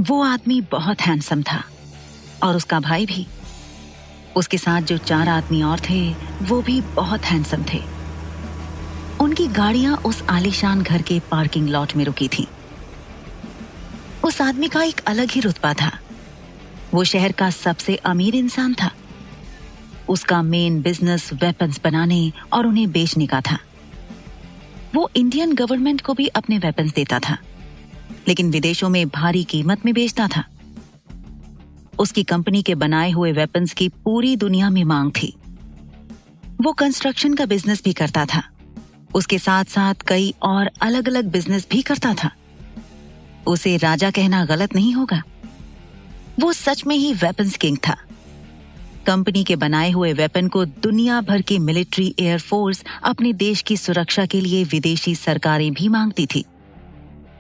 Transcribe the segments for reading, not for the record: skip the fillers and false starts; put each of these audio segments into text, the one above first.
वो आदमी बहुत हैंडसम था और उसका भाई भी। उसके साथ जो 4 आदमी और थे वो भी बहुत हैंडसम थे। उनकी गाड़ियां उस आलीशान घर के पार्किंग लॉट में रुकी थीं। उस आदमी का एक अलग ही रुतबा था। वो शहर का सबसे अमीर इंसान था। उसका मेन बिजनेस वेपन्स बनाने और उन्हें बेचने का था। वो इंडियन गवर्नमेंट को भी अपने वेपन्स देता था, लेकिन विदेशों में भारी कीमत में बेचता था। उसकी कंपनी के बनाए हुए वेपन्स की पूरी दुनिया में मांग थी। वो कंस्ट्रक्शन का बिजनेस भी करता था। उसके साथ साथ कई और अलग अलग बिजनेस भी करता था। उसे राजा कहना गलत नहीं होगा। वो सच में ही वेपन्स किंग था। कंपनी के बनाए हुए वेपन को दुनिया भर की मिलिट्री एयरफोर्स अपने देश की सुरक्षा के लिए विदेशी सरकारें भी मांगती थी।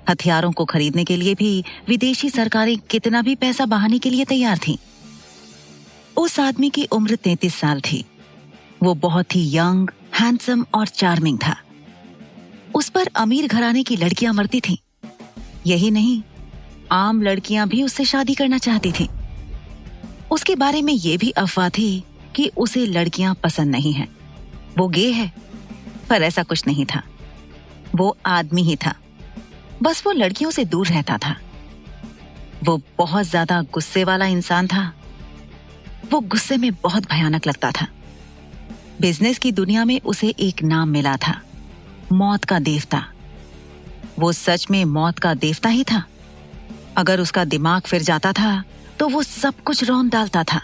हथियारों को खरीदने के लिए भी विदेशी सरकारें कितना भी पैसा बहाने के लिए तैयार थीं। उस आदमी की उम्र 33 साल थी। वो बहुत ही यंग, हैंडसम और चार्मिंग था। उस पर अमीर घराने की लड़कियां मरती थीं। यही नहीं, आम लड़कियां भी उससे शादी करना चाहती थीं। उसके बारे में यह भी अफवाह थी कि उसे लड़कियां पसंद नहीं हैं। वो गे है, पर ऐसा कुछ नहीं था। वो आदमी ही था, बस वो लड़कियों से दूर रहता था। वो बहुत ज्यादा गुस्से वाला इंसान था। वो गुस्से में बहुत भयानक लगता था। बिजनेस की दुनिया में उसे एक नाम मिला था, मौत का देवता। वो सच में मौत का देवता ही था। अगर उसका दिमाग फिर जाता था तो वो सब कुछ रौंद डालता था।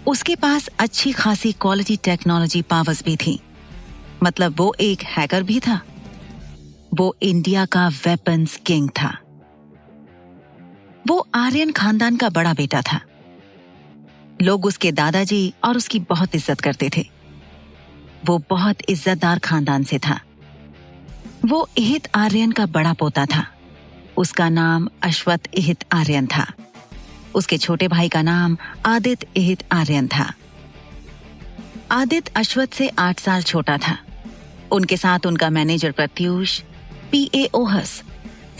उसके पास अच्छी खासी क्वालिटी टेक्नोलॉजी पावर्स भी थी। मतलब वो एक हैकर भी था। वो इंडिया का वेपन्स किंग था। वो आर्यन खानदान का बड़ा बेटा था। लोग उसके दादाजी और उसकी बहुत इज्जत करते थे। वो बहुत इज्जतदार खानदान से था। वो इहित आर्यन का बड़ा पोता था। उसका नाम अश्वत इहित आर्यन था। उसके छोटे भाई का नाम आदित्य इहित आर्यन था। आदित्य अश्वत से 8 साल छोटा था। उनके साथ उनका मैनेजर प्रत्यूष, पीए ओहस,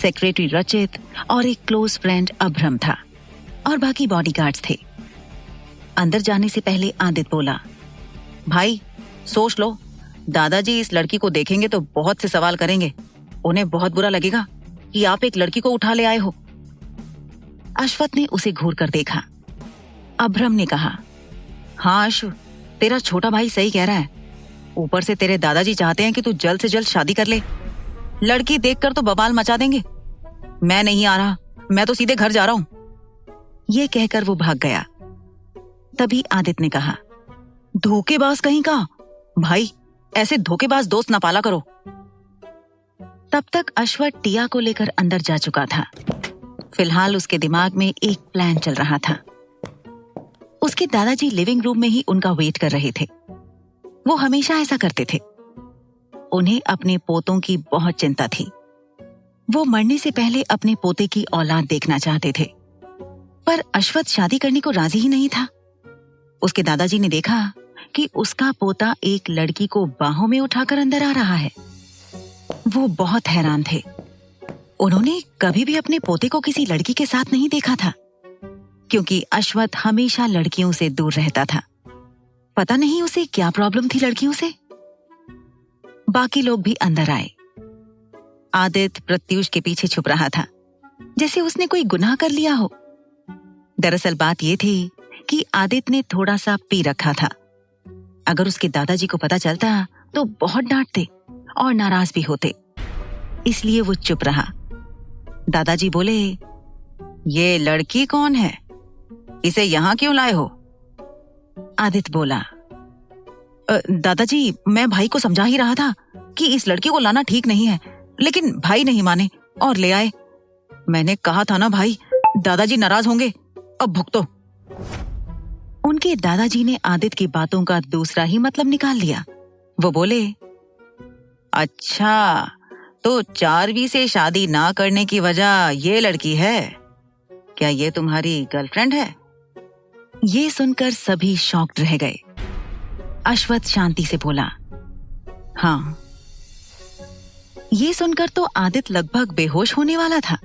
सेक्रेटरी रचित और एक क्लोज फ्रेंड अभ्रम था, और बाकी बॉडीगार्ड्स थे। अंदर जाने से पहले आदित्य बोला, भाई सोच लो, दादाजी इस लड़की को देखेंगे तो बहुत से सवाल करेंगे। उन्हें बहुत बुरा लगेगा कि आप एक लड़की को उठा ले आए हो। अश्वत ने उसे घूर कर देखा। अभ्रम ने कहा, हाँ अश्व, तेरा छोटा भाई सही कह रहा है। ऊपर से तेरे दादाजी चाहते हैं कि तू जल्द से जल्द शादी कर ले। लड़की देखकर तो बवाल मचा देंगे। मैं नहीं आ रहा, मैं तो सीधे घर जा रहा हूं। ये कहकर वो भाग गया। तभी आदित्य ने कहा, धोखेबाज कहीं का, भाई ऐसे धोखेबाज दोस्त ना पाला करो। तब तक अश्वत टिया को लेकर अंदर जा चुका था। फिलहाल उसके दिमाग में एक प्लान चल रहा था। उसके दादाजी लिविंग रूम में ही उनका वेट कर रहे थे। वो हमेशा ऐसा करते थे। उन्हें अपने पोतों की बहुत चिंता थी। वो मरने से पहले अपने पोते की औलाद देखना चाहते थे, पर अश्वत शादी करने को राजी ही नहीं था। उसके दादाजी ने देखा कि उसका पोता एक लड़की को बाहों में उठाकर अंदर आ रहा है। वो बहुत हैरान थे। उन्होंने कभी भी अपने पोते को किसी लड़की के साथ नहीं देखा था, क्योंकि अश्वत हमेशा लड़कियों से दूर रहता था। पता नहीं उसे क्या प्रॉब्लम थी लड़कियों से। बाकी लोग भी अंदर आए। आदित्य प्रत्यूष के पीछे छुप रहा था, जैसे उसने कोई गुनाह कर लिया हो। दरअसल बात यह थी कि आदित्य ने थोड़ा सा पी रखा था। अगर उसके दादाजी को पता चलता तो बहुत डांटते और नाराज भी होते, इसलिए वो चुप रहा। दादाजी बोले, ये लड़की कौन है? इसे यहां क्यों लाए हो? आदित्य बोला, दादाजी मैं भाई को समझा ही रहा था कि इस लड़की को लाना ठीक नहीं है, लेकिन भाई नहीं माने और ले आए। मैंने कहा था ना भाई, दादाजी नाराज होंगे, अब भुगतो। उनके दादाजी ने आदित्य की बातों का दूसरा ही मतलब निकाल लिया। वो बोले, अच्छा तो 4वीं से शादी ना करने की वजह ये लड़की है? क्या ये तुम्हारी गर्लफ्रेंड है? ये सुनकर सभी शॉक्ड रह गए। अश्वत शांति से बोला, हाँ। ये सुनकर तो आदित्य लगभग बेहोश होने वाला था।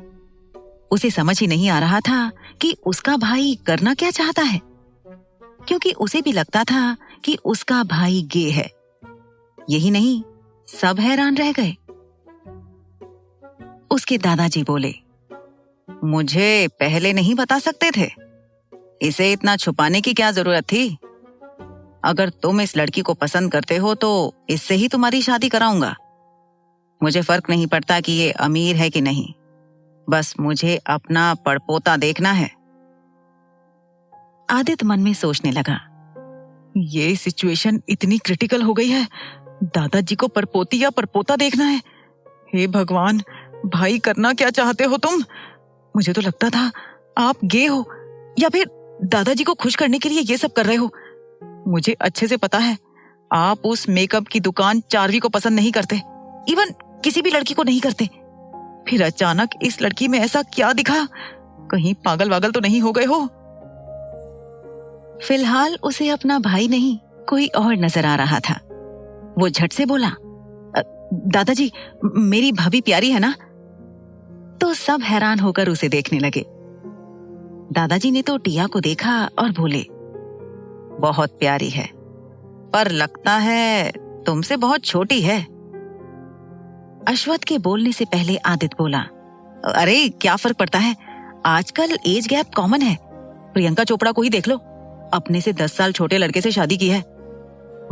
उसे समझ ही नहीं आ रहा था कि उसका भाई करना क्या चाहता है, क्योंकि उसे भी लगता था कि उसका भाई गे है। यही नहीं, सब हैरान रह गए। उसके दादाजी बोले, मुझे पहले नहीं बता सकते थे? इसे इतना छुपाने की क्या जरूरत थी? अगर तुम इस लड़की को पसंद करते हो तो इससे ही तुम्हारी शादी कराऊंगा। मुझे फर्क नहीं पड़ता कि ये अमीर है कि नहीं, बस मुझे अपना पड़पोता देखना है। आदित्य मन में सोचने लगा, ये सिचुएशन इतनी क्रिटिकल हो गई है, दादाजी को परपोती या परपोता देखना है। हे भगवान, भाई करना क्या चाहते हो तुम? मुझे तो लगता था आप गे हो या फिर दादाजी को खुश करने के लिए ये सब कर रहे हो। मुझे अच्छे से पता है आप उस मेकअप की दुकान चार्वी को पसंद नहीं करते, इवन किसी भी लड़की को नहीं करते। फिर अचानक इस लड़की में ऐसा क्या दिखा? कहीं पागल वागल तो नहीं हो गए हो? फिलहाल उसे अपना भाई नहीं कोई और नजर आ रहा था। वो झट से बोला, दादाजी, मेरी भाभी प्यारी है ना? तो सब हैरान होकर उसे देखने लगे। दादाजी ने तो टिया को देखा और बोले, बहुत प्यारी है, पर लगता है तुमसे बहुत छोटी है। अश्वथ के बोलने से पहले आदित्य बोला, अरे क्या फर्क पड़ता है, आजकल एज गैप कॉमन है। प्रियंका चोपड़ा को ही देख लो, अपने से 10 साल छोटे लड़के से शादी की है।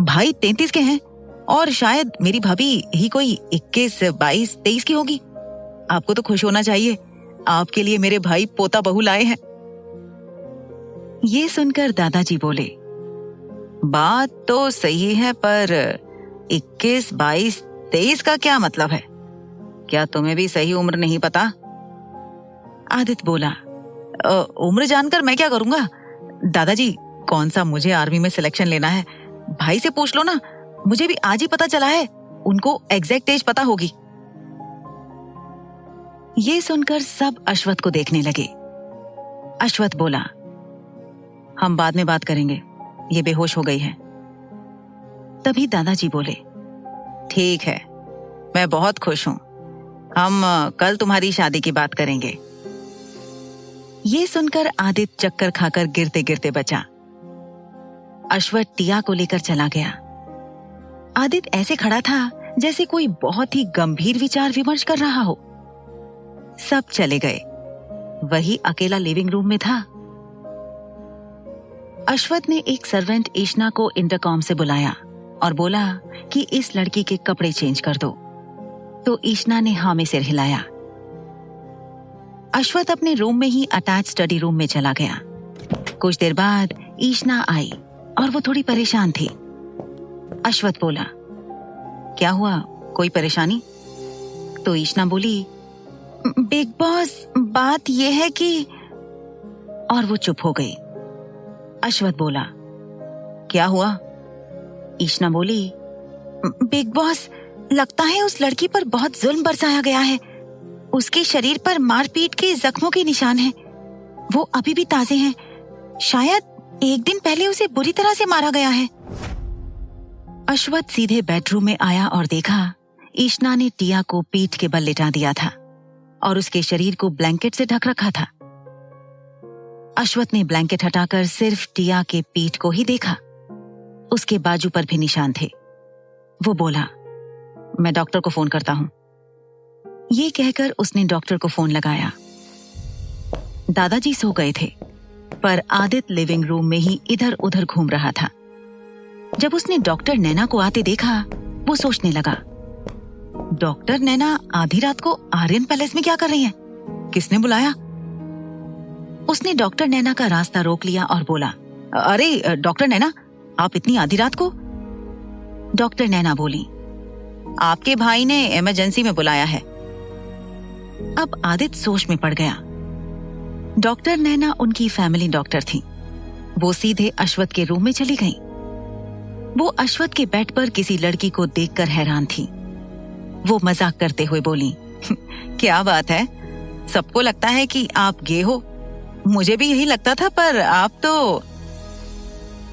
भाई 33 के हैं और शायद मेरी भाभी ही कोई 21, 22, 23 की होगी। आपको तो खुश होना चाहिए, आपके लिए मेरे भाई पोता बहू लाए हैं। ये सुनकर दादाजी बोले, बात तो सही है, पर 21, 22, 23 का क्या मतलब है? क्या तुम्हें भी सही उम्र नहीं पता? आदित्य बोला, उम्र जानकर मैं क्या करूंगा? दादाजी, कौन सा मुझे आर्मी में सिलेक्शन लेना है? भाई से पूछ लो ना, मुझे भी आज ही पता चला है, उनको एग्जैक्ट एज पता होगी। ये सुनकर सब अश्वथ को देखने लगे। अश्वथ बोला, हम बाद में बात करेंगे, ये बेहोश हो गई है। तभी दादाजी बोले, ठीक है, मैं बहुत खुश हूं, हम कल तुम्हारी शादी की बात करेंगे। ये सुनकर आदित्य चक्कर खाकर गिरते गिरते बचा। अश्वथ टिया को लेकर चला गया। आदित्य ऐसे खड़ा था जैसे कोई बहुत ही गंभीर विचार विमर्श कर रहा हो। सब चले गए, वही अकेला लिविंग रूम में था। अश्वथ ने एक सर्वेंट ईशना को इंटरकॉम से बुलाया और बोला कि इस लड़की के कपड़े चेंज कर दो। तो ईशना ने हाँ में सिर हिलाया। अश्वथ अपने रूम में ही अटैच स्टडी रूम में चला गया। कुछ देर बाद ईशना आई और वो थोड़ी परेशान थी। अश्वथ बोला, क्या हुआ, कोई परेशानी? तो ईशना बोली, बिग बॉस, बात यह है कि, और वो चुप हो गई। अश्वथ बोला, क्या हुआ? ईशना बोली, बिग बॉस, लगता है उस लड़की पर बहुत जुल्म बरसाया गया है। उसके शरीर पर मारपीट के जख्मों के निशान हैं। वो अभी भी ताजे हैं। शायद एक दिन पहले उसे बुरी तरह से मारा गया है। अश्वथ सीधे बेडरूम में आया और देखा ईशना ने टिया को पीठ के बल लेटा दिया था और उसके शरीर को ब्लैंकेट से ढक रखा था। अश्वथ ने ब्लैंकेट हटाकर सिर्फ टिया के पीठ को ही देखा। उसके बाजू पर भी निशान थे। वो बोला, मैं डॉक्टर को फोन करता हूं। ये कहकर उसने डॉक्टर को फोन लगाया। दादाजी सो गए थे, पर आदित्य लिविंग रूम में ही इधर उधर घूम रहा था। जब उसने डॉक्टर नैना को आते देखा, वो सोचने लगा, डॉक्टर नैना आधी रात को आर्यन पैलेस में क्या कर रही हैं? किसने बुलाया? उसने डॉक्टर नैना का रास्ता रोक लिया और बोला, अरे डॉक्टर नैना, आप इतनी आधी रात को? डॉक्टर नैना बोली, आपके भाई ने इमरजेंसी में बुलाया है। अब आदित्य सोच में पड़ गया। डॉक्टर नैना उनकी फैमिली डॉक्टर थी। वो सीधे अश्वथ के रूम में चली गई। वो अश्वथ के बेड पर किसी लड़की को देखकर हैरान थी। वो मजाक करते हुए बोली, क्या बात है, सबको लगता है कि आप गे हो। मुझे भी यही लगता था, पर आप तो।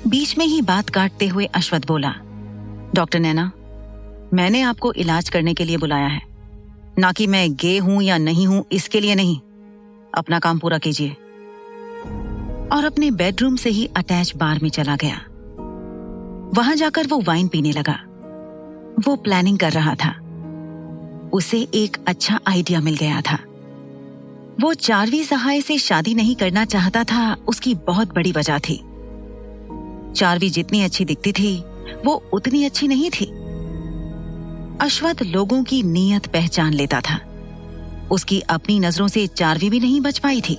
बीच में ही बात काटते हुए अश्वथ बोला, डॉक्टर नैना, मैंने आपको इलाज करने के लिए बुलाया है, ना कि मैं गे हूं या नहीं हूं इसके लिए नहीं। अपना काम पूरा कीजिए। और अपने बेडरूम से ही अटैच बार में चला गया। वहां जाकर वो वाइन पीने लगा। वो प्लानिंग कर रहा था। उसे एक अच्छा आइडिया मिल गया था। वो चार्वी सहाय से शादी नहीं करना चाहता था, उसकी बहुत बड़ी वजह थी। चार्वी जितनी अच्छी दिखती थी, वो उतनी अच्छी नहीं थी। अश्वथ लोगों की नीयत पहचान लेता था। उसकी अपनी नजरों से चार्वी भी नहीं बच पाई थी,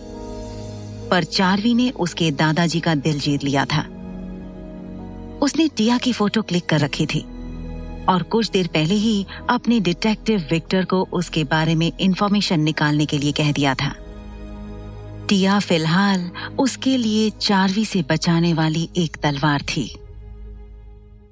पर चार्वी ने उसके दादाजी का दिल जीत लिया था। उसने टिया की फोटो क्लिक कर रखी थी और कुछ देर पहले ही अपने डिटेक्टिव विक्टर को उसके बारे में इंफॉर्मेशन निकालने के लिए कह दिया था। टिया फिलहाल उसके लिए चार्वी से बचाने वाली एक तलवार थी।